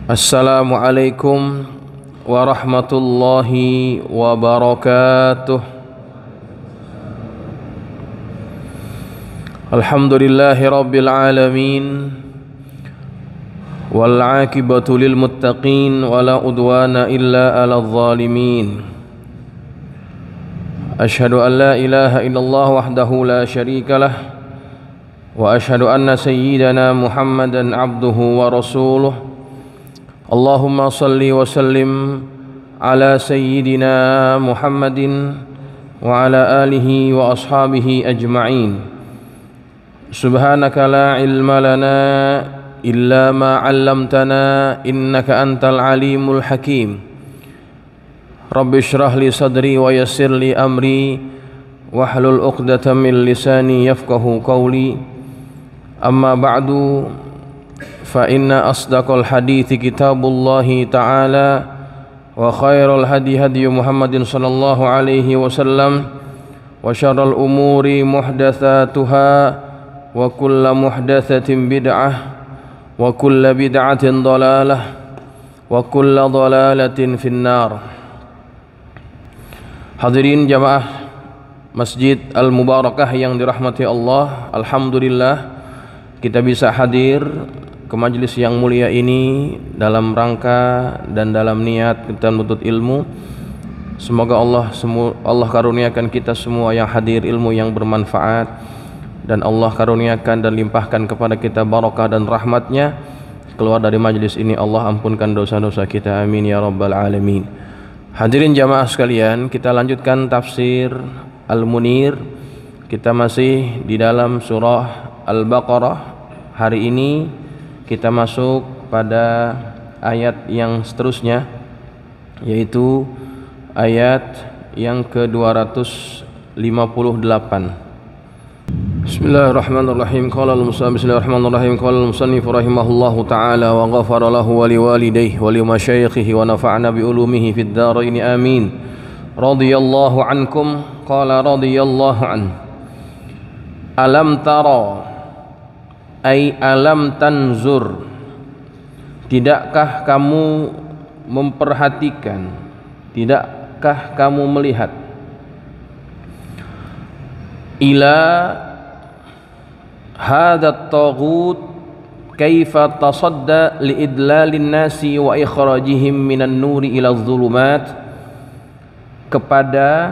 Assalamualaikum warahmatullahi wabarakatuh. Alhamdulillahi rabbil alamin, wal aqibatu lil muttaqin, wala udwana illa alal zalimin. Ashhadu an la ilaha illallah wahdahu la syarika lah, wa ashhadu anna sayyidana Muhammadan abduhu wa rasuluh. Allahumma salli wa sallim ala sayyidina Muhammadin wa ala alihi wa ashabihi ajma'in. Subhanaka la ilma lana illa ma 'allamtana innaka antal alimul hakim. Rabbi shrah li sadri wa yassir li amri wahlul 'uqdatam min lisani yafqahu qawli. Amma ba'du, fa inna asdaqal hadithi kitabullahi ta'ala wa khairal hadi hadi Muhammadin sallallahu alaihi wasallam wa syarral umuri muhdatsatuha wa kullu muhdatsatin bid'ah wa kullu bid'atin dhalalah wa kullu dhalalatin finnar. Hadirin jamaah Masjid Al-Mubarakah yang dirahmati Allah, alhamdulillah kita bisa hadir ke majelis yang mulia ini dalam rangka dan dalam niat kita menuntut ilmu. Semoga Allah karuniakan kita semua yang hadir ilmu yang bermanfaat, dan Allah karuniakan dan limpahkan kepada kita barakah dan rahmatnya. Keluar dari majelis ini Allah ampunkan dosa-dosa kita, amin ya rabbal alamin. Hadirin jamaah sekalian, kita lanjutkan tafsir Al-Munir. Kita masih di dalam surah Al-Baqarah. Hari ini kita masuk pada ayat yang seterusnya, yaitu ayat yang ke-258. Bismillahirrahmanirrahim. Qala al-musannif bismillahirrahmanirrahim. Qala al-musannif rahimahullahu ta'ala wa ghafara lahu wa liwalidayhi wa limasyaikhihi wa nafa'na bi ulumihi fid dharain amin. Radhiyallahu ankum. Qala radhiyallahu an. Alam tara ay alam tanzur, tidakkah kamu memperhatikan, tidakkah kamu melihat, ila hadat taghut kaifa tasadda liidlalin nasi wa ikhrajihim minan nuri ila dhulumat, kepada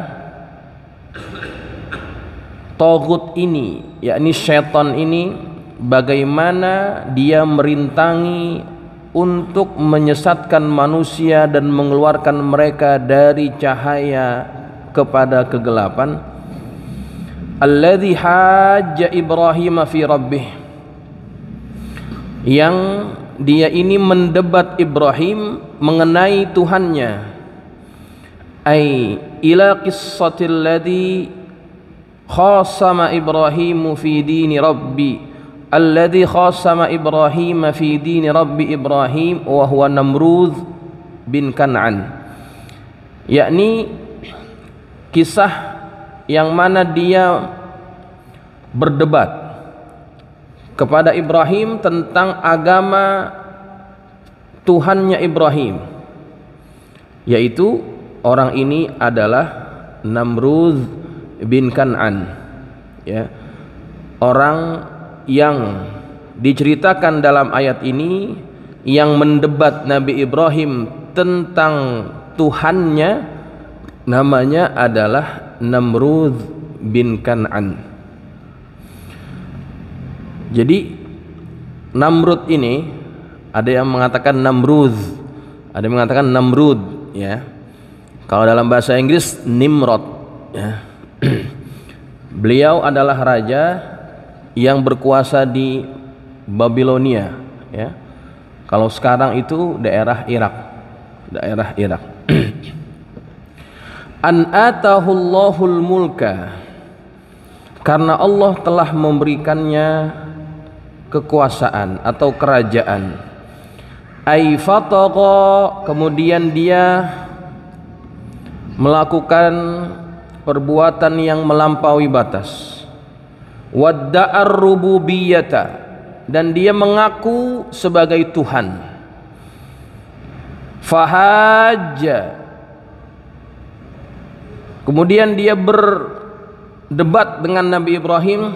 taghut ini, yakni syaitan ini, bagaimana dia merintangi untuk menyesatkan manusia dan mengeluarkan mereka dari cahaya kepada kegelapan. Alladzi hajja Ibrahim fi rabbih, yang dia ini mendebat Ibrahim mengenai Tuhannya. Ai ila qissatil ladzi khasama Ibrahimu fi dini rabbi alladzi khasama Ibrahim fi dini rabbi Ibrahim wa huwa Namrud bin Kan'an, yakni kisah yang mana dia berdebat kepada Ibrahim tentang agama Tuhannya Ibrahim, yaitu orang ini adalah Namrud bin Kan'an, ya, orang yang diceritakan dalam ayat ini yang mendebat Nabi Ibrahim tentang Tuhannya, namanya adalah Namrud bin Kan'an. Jadi Namrud ini, ada yang mengatakan Namrud, ada yang mengatakan Namrud, ya. Kalau dalam bahasa Inggris Nimrod, ya. Beliau adalah raja yang berkuasa di Babilonia, ya. Kalau sekarang itu daerah Irak, daerah Irak. An atahullahul mulka, karena Allah telah memberikannya kekuasaan atau kerajaan. Ai fatagha, kemudian dia melakukan perbuatan yang melampaui batas. Wadda'ar rububiyyata, dan dia mengaku sebagai Tuhan. Fahajja, kemudian dia berdebat dengan Nabi Ibrahim,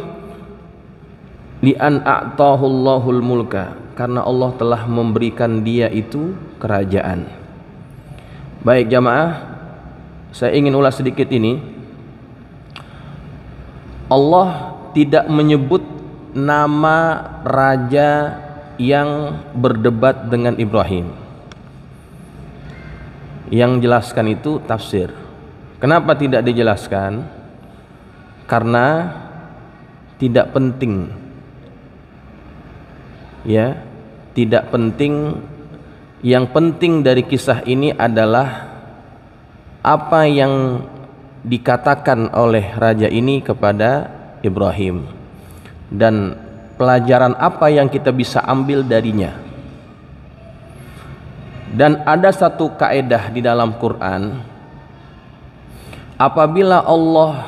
li an a'tahullahul mulka, karena Allah telah memberikan dia itu kerajaan. Baik jamaah, saya ingin ulas sedikit ini. Allah tidak menyebut nama raja yang berdebat dengan Ibrahim. Yang jelaskan itu tafsir. Kenapa tidak dijelaskan? Karena tidak penting. Ya, tidak penting. Yang penting dari kisah ini adalah apa yang dikatakan oleh raja ini kepada Ibrahim dan pelajaran apa yang kita bisa ambil darinya. Dan ada satu kaedah di dalam Quran, apabila Allah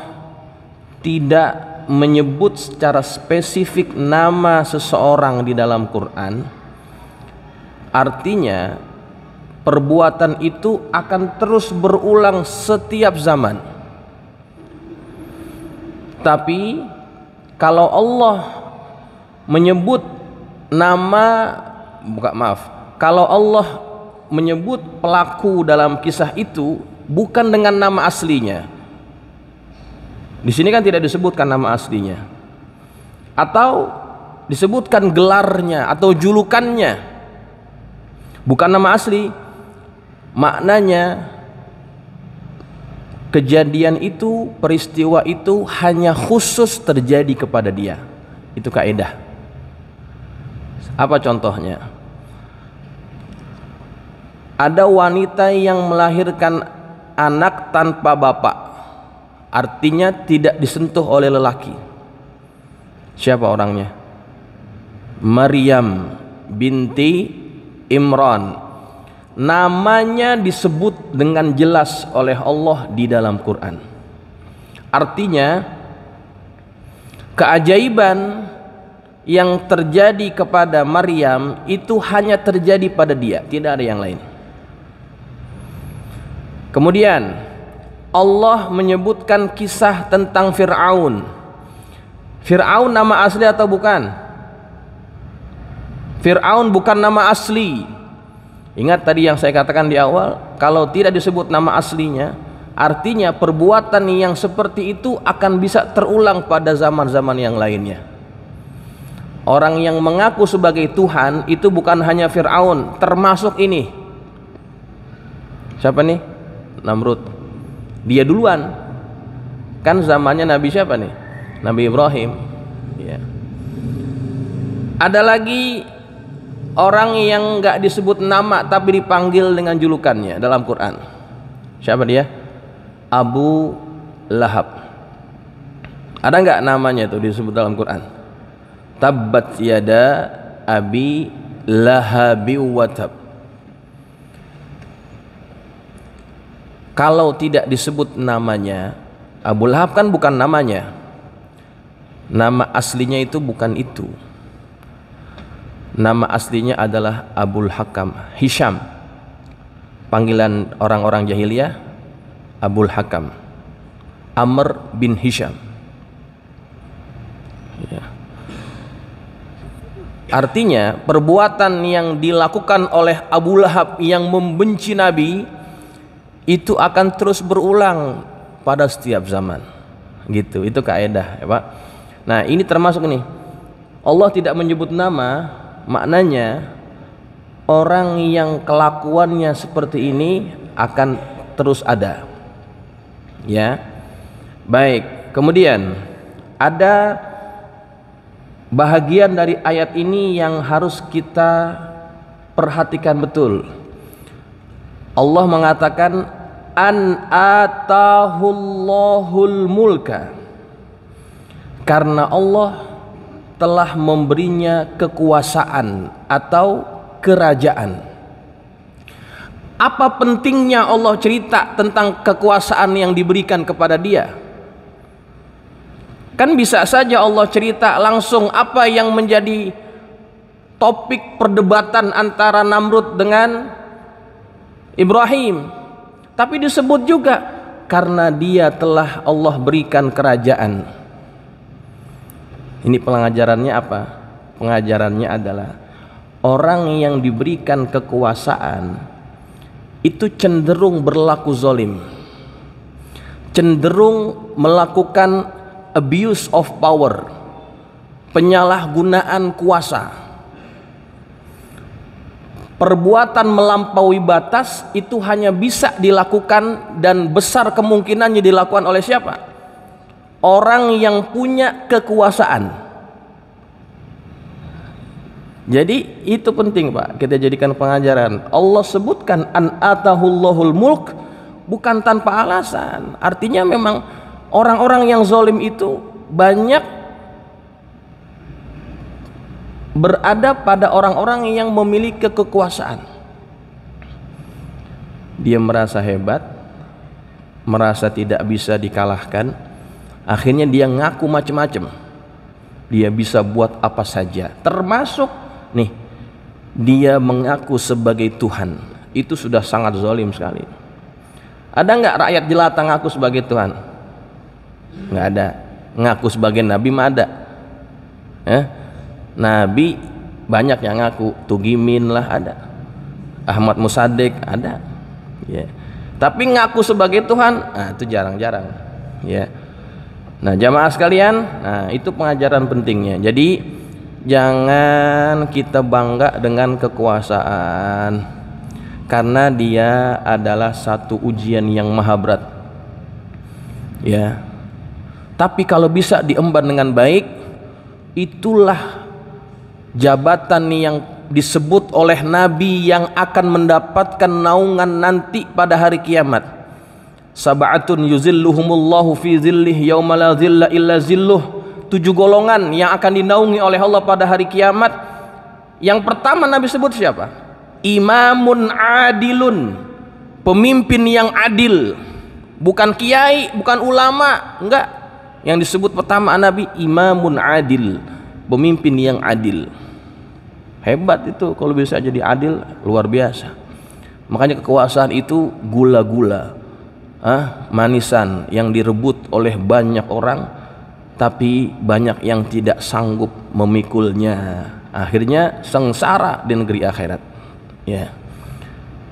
tidak menyebut secara spesifik nama seseorang di dalam Quran, artinya perbuatan itu akan terus berulang setiap zaman. Tapi kalau Allah menyebut nama, kalau Allah menyebut pelaku dalam kisah itu bukan dengan nama aslinya. Di sini kan tidak disebutkan nama aslinya, atau disebutkan gelarnya atau julukannya, bukan nama asli. Maknanya kejadian itu, peristiwa itu hanya khusus terjadi kepada dia. Itu kaidah. Apa contohnya? Ada wanita yang melahirkan anak tanpa bapak, artinya tidak disentuh oleh lelaki. Siapa orangnya? Maryam binti Imran. Namanya disebut dengan jelas oleh Allah di dalam Quran. Artinya keajaiban yang terjadi kepada Maryam itu hanya terjadi pada dia, tidak ada yang lain. Kemudian Allah menyebutkan kisah tentang Fir'aun. Fir'aun nama asli atau bukan? Fir'aun bukan nama asli. Ingat tadi yang saya katakan di awal, kalau tidak disebut nama aslinya, artinya perbuatan yang seperti itu akan bisa terulang pada zaman-zaman yang lainnya. Orang yang mengaku sebagai Tuhan itu bukan hanya Fir'aun, termasuk ini. Siapa nih? Namrud. Dia duluan. Kan zamannya Nabi siapa nih? Nabi Ibrahim. Ya. Ada lagi orang yang nggak disebut nama tapi dipanggil dengan julukannya dalam Quran. Siapa dia? Abu Lahab. Ada nggak namanya tuh disebut dalam Quran? Tabbat yada abi lahabi wa tab. Kalau tidak disebut namanya, Abu Lahab kan bukan namanya. Nama aslinya itu bukan itu. Nama aslinya adalah Abul Hakam, Hisham. Panggilan orang-orang jahiliyah Abul Hakam, Amr bin Hisham. Ya. Artinya perbuatan yang dilakukan oleh Abu Lahab yang membenci Nabi itu akan terus berulang pada setiap zaman. Gitu, itu kaidah ya Pak. Nah ini termasuk nih, Allah tidak menyebut nama, maknanya orang yang kelakuannya seperti ini akan terus ada. Ya, baik. Kemudian ada bahagian dari ayat ini yang harus kita perhatikan betul. Allah mengatakan an atahullahul mulka, karena Allah telah memberinya kekuasaan atau kerajaan. Apa pentingnya Allah cerita tentang kekuasaan yang diberikan kepada dia? Kan bisa saja Allah cerita langsung apa yang menjadi topik perdebatan antara Namrud dengan Ibrahim. Tapi disebut juga karena dia telah Allah berikan kerajaan. Ini pengajarannya apa? Pengajarannya adalah orang yang diberikan kekuasaan itu cenderung berlaku zalim, cenderung melakukan abuse of power, penyalahgunaan kuasa. Perbuatan melampaui batas itu hanya bisa dilakukan dan besar kemungkinannya dilakukan oleh siapa? Orang yang punya kekuasaan. Jadi itu penting Pak, kita jadikan pengajaran. Allah sebutkan an atahullahul mulk bukan tanpa alasan. Artinya memang orang-orang yang zalim itu banyak berada pada orang-orang yang memiliki kekuasaan. Dia merasa hebat, merasa tidak bisa dikalahkan, akhirnya dia ngaku macam-macam. Dia bisa buat apa saja, termasuk nih, dia mengaku sebagai Tuhan. Itu sudah sangat zalim sekali. Ada nggak rakyat jelata ngaku sebagai Tuhan? Nggak ada. Ngaku sebagai Nabi mah ada. Nabi banyak yang ngaku, Tugimin lah ada, Ahmad Musaddiq ada, ya. Tapi ngaku sebagai Tuhan, itu jarang-jarang, ya. Nah jamaah sekalian, itu pengajaran pentingnya. Jadi jangan kita bangga dengan kekuasaan, karena dia adalah satu ujian yang maha berat, ya. Tapi kalau bisa diemban dengan baik, itulah jabatan yang disebut oleh Nabi yang akan mendapatkan naungan nanti pada hari kiamat. Sab'atun yuzilluhumullahu fi zillih yauma la zilla illa zilluh. 7 golongan yang akan dinaungi oleh Allah pada hari kiamat. Yang pertama Nabi sebut siapa? Imamun adilun, pemimpin yang adil. Bukan kiai, bukan ulama, enggak. Yang disebut pertama Nabi imamun adil, pemimpin yang adil. Hebat itu kalau bisa jadi adil, luar biasa. Makanya kekuasaan itu gula-gula, manisan yang direbut oleh banyak orang, tapi banyak yang tidak sanggup memikulnya. Akhirnya sengsara di negeri akhirat. Ya,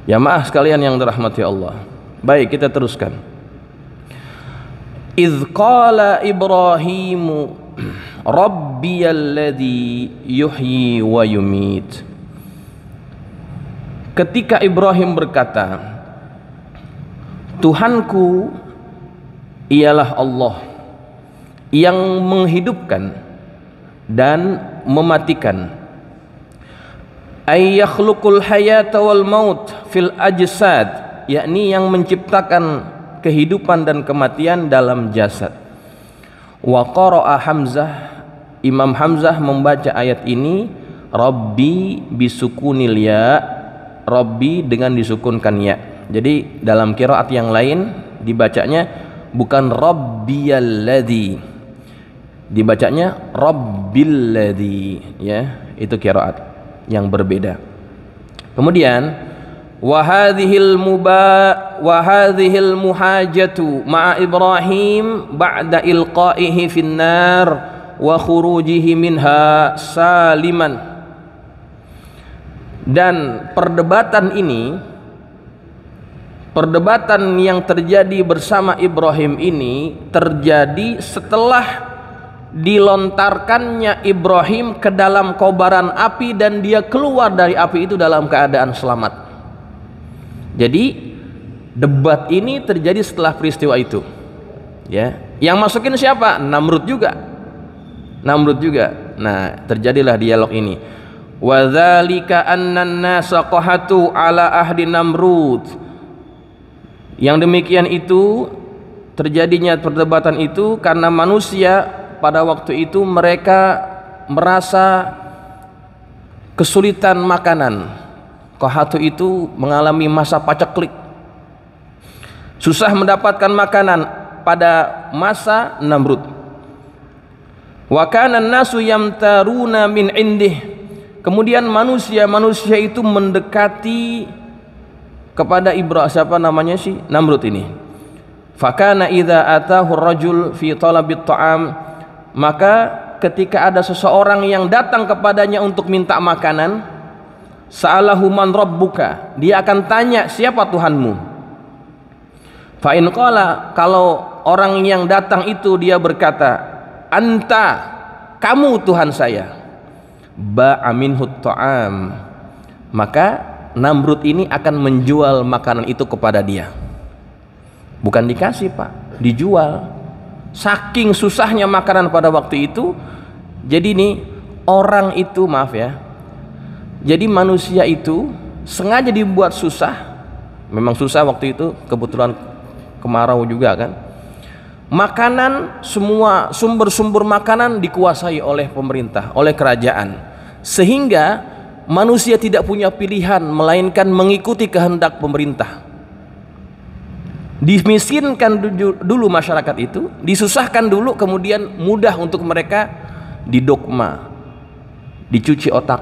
jamaah sekalian yang dirahmati Allah. Baik, kita teruskan. Idz qala Ibrahimu Rabbiyalladzi yuhyi wa yumit. Ketika Ibrahim berkata, Tuhanku ialah Allah yang menghidupkan dan mematikan. Ay yakhluqul hayata wal maut fil ajsad, yakni yang menciptakan kehidupan dan kematian dalam jasad. Wa qara'a Hamzah, Imam Hamzah membaca ayat ini Rabbi bisukunil ya, Rabbi dengan disukunkan ya. Jadi dalam qiraat yang lain dibacanya bukan Rabbiyalladzi, dibacanya Rabbilladzi, ya. Itu qiraat yang berbeda. Kemudian wa hadhil muhajatu ma'a Ibrahim ba'da ilqaihi fin nar wa khurujihi minha saliman. Dan perdebatan ini, perdebatan yang terjadi bersama Ibrahim ini terjadi setelah dilontarkannya Ibrahim ke dalam kobaran api dan dia keluar dari api itu dalam keadaan selamat. Jadi debat ini terjadi setelah peristiwa itu, ya. Yang masukin siapa? Namrud juga. Namrud juga. Nah, terjadilah dialog ini. Wa dzalika annan nasa qahatu ala ahdi Namrud. Yang demikian itu, terjadinya perdebatan itu karena manusia pada waktu itu mereka merasa kesulitan makanan. Qahatu itu mengalami masa paceklik, susah mendapatkan makanan pada masa Namrud. Wa kana an-nasu yamtaruna min indih. Kemudian manusia itu mendekati kepada Ibrahim, siapa namanya si Namrud ini. Fakana idza atahu rajul fi talabit ta'am, maka ketika ada seseorang yang datang kepadanya untuk minta makanan, sa'alahu man rabbuka, dia akan tanya siapa Tuhanmu. Fa in qala, kalau orang yang datang itu dia berkata, anta, kamu Tuhan saya, ba'a minhu ta'am, maka Namrud ini akan menjual makanan itu kepada dia. Bukan dikasih Pak, dijual. Saking susahnya makanan pada waktu itu. Jadi nih orang itu, maaf ya, jadi manusia itu sengaja dibuat susah. Memang susah waktu itu, kebetulan kemarau juga kan. Makanan, semua sumber-sumber makanan dikuasai oleh pemerintah, oleh kerajaan, sehingga manusia tidak punya pilihan melainkan mengikuti kehendak pemerintah. Dimiskinkan dulu masyarakat itu, disusahkan dulu, kemudian mudah untuk mereka didogma, dicuci otak,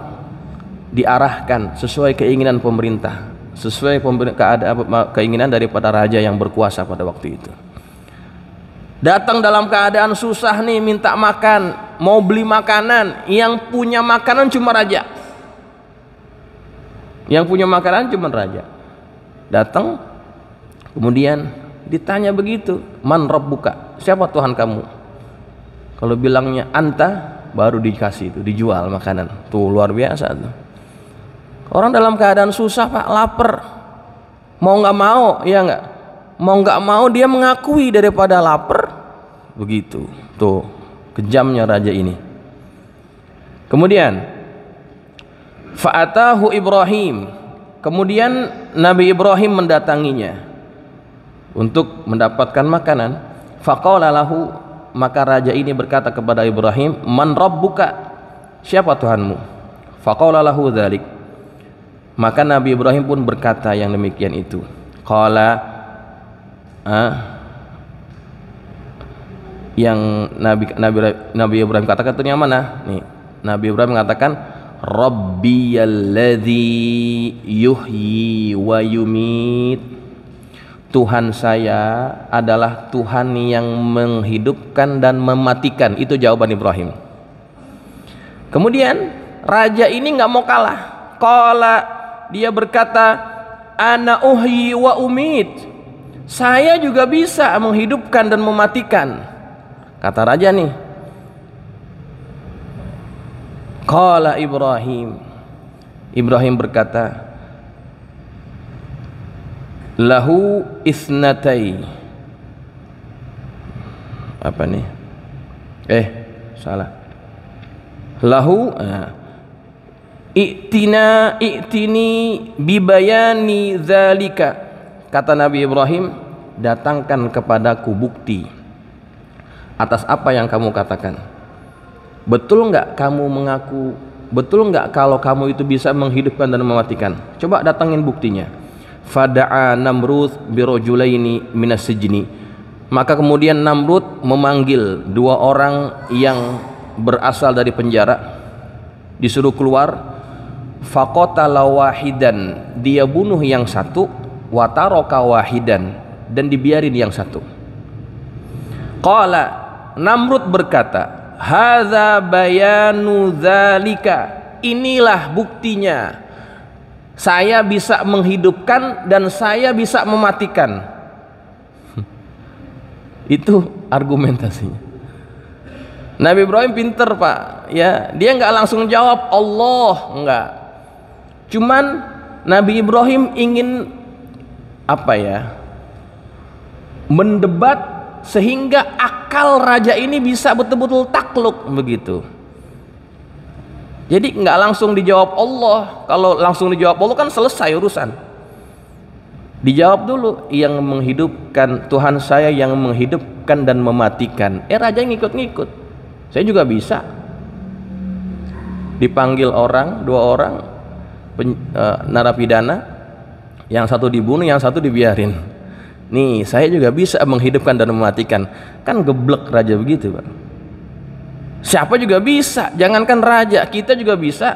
diarahkan sesuai keinginan pemerintah, sesuai keinginan daripada raja yang berkuasa pada waktu itu. Datang dalam keadaan susah nih, minta makan, mau beli makanan, yang punya makanan cuma raja. Yang punya makanan cuma raja. Datang, kemudian ditanya begitu, man rabbuka, siapa Tuhan kamu? Kalau bilangnya anta, baru dikasih itu, dijual makanan. Tuh luar biasa tuh. Orang dalam keadaan susah Pak, lapar, mau nggak mau, ya nggak, mau nggak mau dia mengakui daripada lapar. Begitu, tuh kejamnya raja ini. Kemudian fa'atahu Ibrahim, kemudian Nabi Ibrahim mendatanginya untuk mendapatkan makanan. Faqala lahu, maka raja ini berkata kepada Ibrahim, man rabbuka, siapa Tuhanmu? Faqala lahu dzalik, maka Nabi Ibrahim pun berkata yang demikian itu. Qala, yang Nabi Ibrahim katakan itu yang mana? Nih, Nabi Ibrahim mengatakan Rabbiyalladzi yuhyi wa yumit, Tuhan saya adalah Tuhan yang menghidupkan dan mematikan. Itu jawaban Ibrahim. Kemudian raja ini nggak mau kalah. Qala, dia berkata, ana uhyi wa umit, saya juga bisa menghidupkan dan mematikan. Kata raja nih. Qala Ibrahim, Ibrahim berkata, lahu isnatai, apa nih? Salah. Lahu i'tini bibayani dzalika, kata Nabi Ibrahim, datangkan kepadaku bukti atas apa yang kamu katakan. Betul nggak kamu mengaku, betul nggak kalau kamu itu bisa menghidupkan dan mematikan? Coba datangin buktinya. Fada'a Namrud birojulaini minas sijni, maka kemudian Namrud memanggil dua orang yang berasal dari penjara, disuruh keluar. Faqatala wahidan, dia bunuh yang satu, wa taraka wahidan, dan dibiarin yang satu. Qala, Namrud berkata, hadza bayanu dzalika, inilah buktinya saya bisa menghidupkan dan saya bisa mematikan. Itu argumentasinya. Nabi Ibrahim pinter Pak, ya, dia nggak langsung jawab Allah, enggak. Cuman Nabi Ibrahim ingin apa ya, mendebat sehingga akal raja ini bisa betul-betul takluk begitu. Jadi nggak langsung dijawab Allah. Kalau langsung dijawab Allah kan selesai urusan. Dijawab dulu, yang menghidupkan, Tuhan saya yang menghidupkan dan mematikan. Raja ngikut-ngikut, saya juga bisa. Dipanggil orang, dua orang narapidana, yang satu dibunuh, yang satu dibiarin. Nih, saya juga bisa menghidupkan dan mematikan. Kan geblek raja begitu Pak. Siapa juga bisa, jangankan raja, kita juga bisa.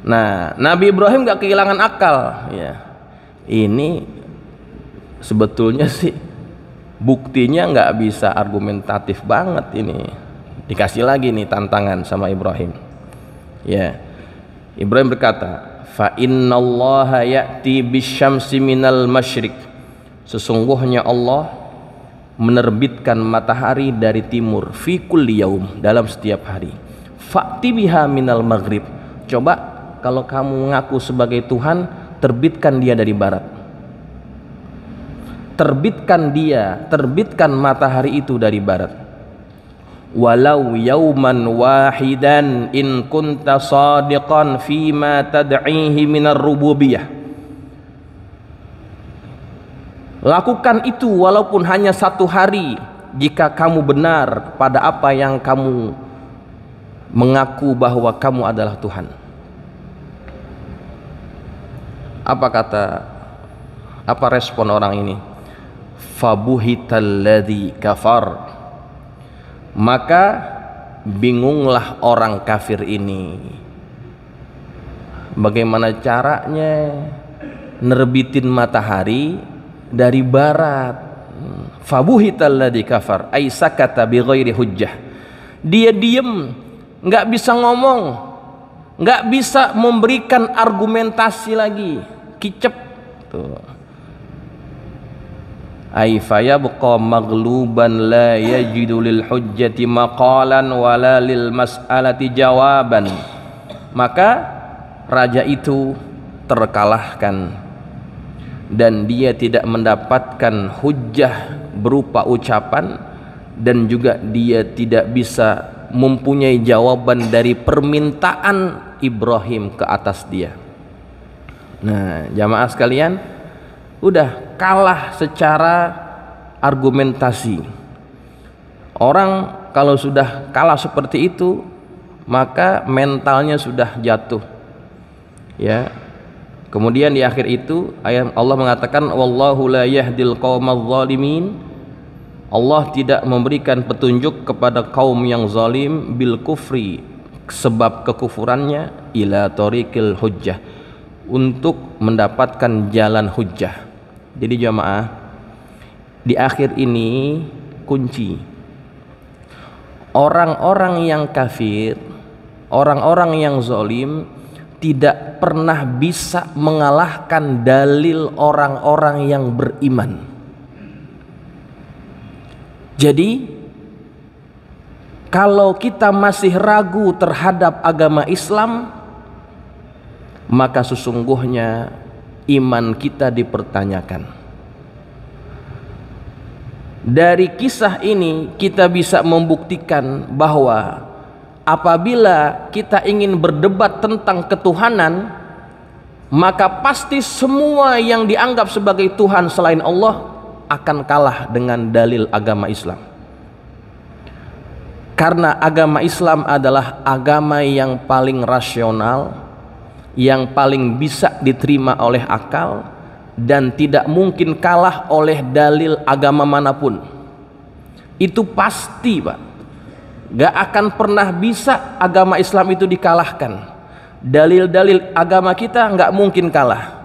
Nah, Nabi Ibrahim gak kehilangan akal, ya. Ini sebetulnya sih buktinya nggak bisa argumentatif banget ini. Dikasih lagi nih tantangan sama Ibrahim. Ya, Ibrahim berkata, fa innallaha ya'ti bisyamsi minal masyriq. Sesungguhnya Allah menerbitkan matahari dari timur fi kulli yaum, dalam setiap hari. Fa'ti biha minal maghrib. Coba kalau kamu ngaku sebagai Tuhan, terbitkan dia dari barat. Terbitkan matahari itu dari barat. Walau yauman wahidan in kunta sadiqan fima tad'ihi minar rububiyah. Lakukan itu walaupun hanya satu hari jika kamu benar pada apa yang kamu mengaku bahwa kamu adalah Tuhan. Apa respon orang ini? Fabuhitalladzi kafar. Maka bingunglah orang kafir ini. Bagaimana caranya nerbitin matahari dari barat? Fabuhitalladzi kafar ay sakata bighairi hujjah. Dia diem, nggak bisa ngomong, nggak bisa memberikan argumentasi lagi, kicep tuh. Ay fayabqa maghluban la yajidu lil hujjati maqalan wala lil mas'alati jawaban. Maka raja itu terkalahkan dan dia tidak mendapatkan hujjah berupa ucapan, dan juga dia tidak bisa mempunyai jawaban dari permintaan Ibrahim ke atas dia. Nah, jamaah sekalian, udah kalah secara argumentasi. Orang kalau sudah kalah seperti itu, maka mentalnya sudah jatuh. Ya. Kemudian di akhir itu ayat Allah mengatakan wallahu la yahdil qaumadz zalimin. Allah tidak memberikan petunjuk kepada kaum yang zalim bil kufri, sebab kekufurannya, ila tariqil hujjah, untuk mendapatkan jalan hujjah. Jadi jamaah, di akhir ini kunci. Orang-orang yang kafir, orang-orang yang zalim tidak pernah bisa mengalahkan dalil orang-orang yang beriman. Jadi kalau kita masih ragu terhadap agama Islam, maka sesungguhnya iman kita dipertanyakan. Dari kisah ini kita bisa membuktikan bahwa apabila kita ingin berdebat tentang ketuhanan, maka pasti semua yang dianggap sebagai Tuhan selain Allah akan kalah dengan dalil agama Islam. Karena agama Islam adalah agama yang paling rasional, yang paling bisa diterima oleh akal, dan tidak mungkin kalah oleh dalil agama manapun. Itu pasti, Pak. Gak akan pernah bisa agama Islam itu dikalahkan. Dalil-dalil agama kita gak mungkin kalah.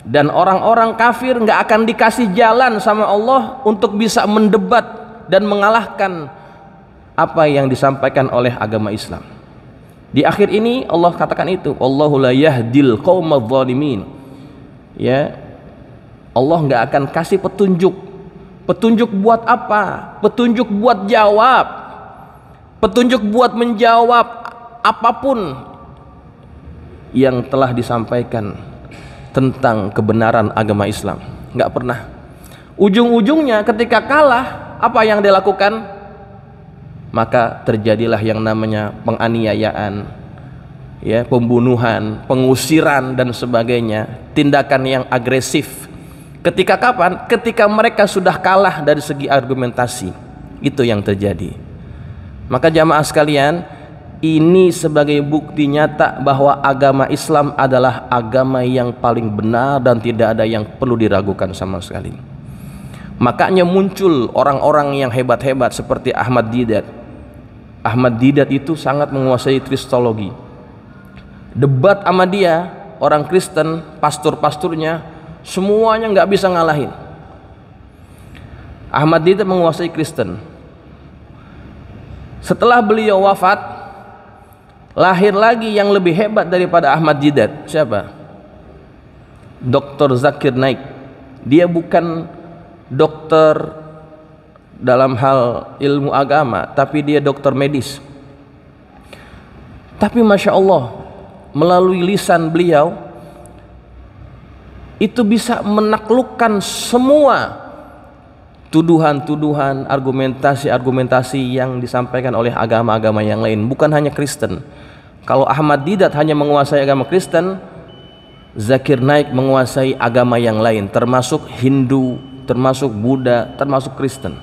Dan orang-orang kafir gak akan dikasih jalan sama Allah untuk bisa mendebat dan mengalahkan apa yang disampaikan oleh agama Islam. Di akhir ini Allah katakan itu, Allahu la yahdil qaumadz zalimin. Ya, Allah gak akan kasih petunjuk. Petunjuk buat apa? Petunjuk buat jawab. Petunjuk buat menjawab apapun yang telah disampaikan tentang kebenaran agama Islam. Nggak pernah. Ujung-ujungnya ketika kalah, apa yang dilakukan? Maka terjadilah yang namanya penganiayaan, ya, pembunuhan, pengusiran dan sebagainya, tindakan yang agresif. Ketika kapan? Ketika mereka sudah kalah dari segi argumentasi. Itu yang terjadi. Maka jamaah sekalian, ini sebagai bukti nyata bahwa agama Islam adalah agama yang paling benar dan tidak ada yang perlu diragukan sama sekali. Makanya muncul orang-orang yang hebat-hebat seperti Ahmad Didat. Ahmad Didat itu sangat menguasai kristologi. Debat sama dia, orang Kristen, pastor-pasturnya semuanya nggak bisa ngalahin. Ahmad Didat menguasai Kristen. Setelah beliau wafat, lahir lagi yang lebih hebat daripada Ahmad Didat. Siapa? Dr. Zakir Naik. Dia bukan dokter dalam hal ilmu agama, tapi dia dokter medis. Tapi Masya Allah, melalui lisan beliau itu bisa menaklukkan semua tuduhan-tuduhan, argumentasi-argumentasi yang disampaikan oleh agama-agama yang lain, bukan hanya Kristen. Kalau Ahmad Didat hanya menguasai agama Kristen, Zakir Naik menguasai agama yang lain, termasuk Hindu, termasuk Buddha, termasuk Kristen,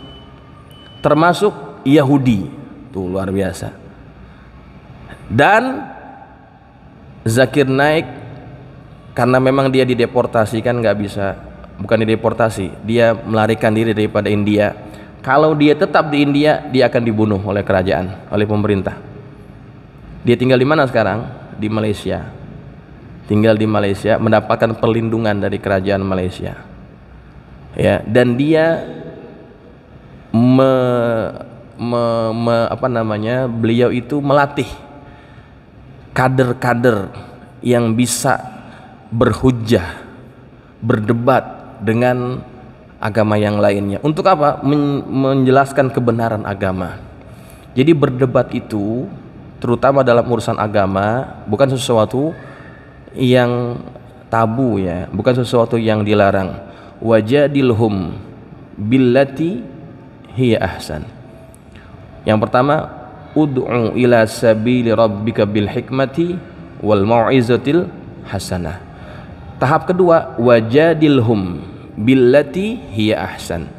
termasuk Yahudi. Tuh luar biasa. Dan Zakir Naik, karena memang dia dideportasi, kan nggak bisa, bukan dideportasi, dia melarikan diri daripada India. Kalau dia tetap di India, dia akan dibunuh oleh kerajaan, oleh pemerintah. Dia tinggal di mana sekarang? Di Malaysia. Tinggal di Malaysia, mendapatkan perlindungan dari kerajaan Malaysia. Ya, dan dia beliau itu melatih kader-kader yang bisa berhujjah, berdebat dengan agama yang lainnya. Untuk apa? Menjelaskan kebenaran agama. Jadi berdebat itu, terutama dalam urusan agama, bukan sesuatu yang tabu ya, bukan sesuatu yang dilarang. Wajadilhum billati hiya ahsan. Yang pertama, ud'u ila sabili rabbika bil hikmati wal mau'izatil hasanah. Tahap kedua, wajadilhum billati hiya ahsan.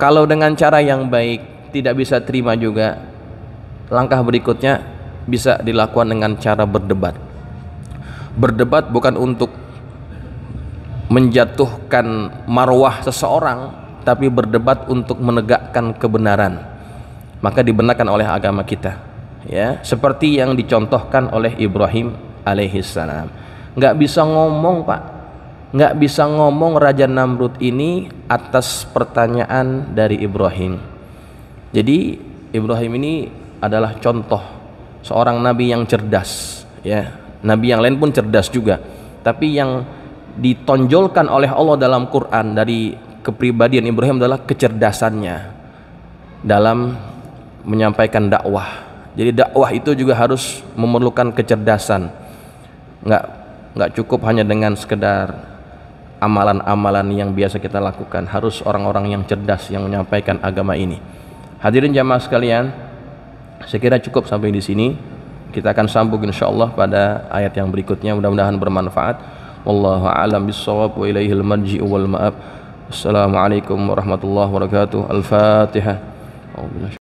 Kalau dengan cara yang baik tidak bisa terima juga, langkah berikutnya bisa dilakukan dengan cara berdebat. Berdebat bukan untuk menjatuhkan marwah seseorang, tapi berdebat untuk menegakkan kebenaran. Maka dibenarkan oleh agama kita, ya, seperti yang dicontohkan oleh Ibrahim alaihissalam. Nggak bisa ngomong Pak, nggak bisa ngomong Raja Namrud ini atas pertanyaan dari Ibrahim. Jadi Ibrahim ini adalah contoh seorang nabi yang cerdas, ya. Nabi yang lain pun cerdas juga, tapi yang ditonjolkan oleh Allah dalam Quran dari kepribadian Ibrahim adalah kecerdasannya dalam menyampaikan dakwah. Jadi dakwah itu juga harus memerlukan kecerdasan. Nggak cukup hanya dengan sekedar amalan-amalan yang biasa kita lakukan. Harus orang-orang yang cerdas yang menyampaikan agama ini. Hadirin jamaah sekalian, saya kira cukup sampai di sini. Kita akan sambung insyaallah pada ayat yang berikutnya. Mudah-mudahan bermanfaat. Wallahu a'lam bissawab wa ilaihil marji'u wal ma'ab. Assalamualaikum warahmatullahi wabarakatuh. Al-Fatihah.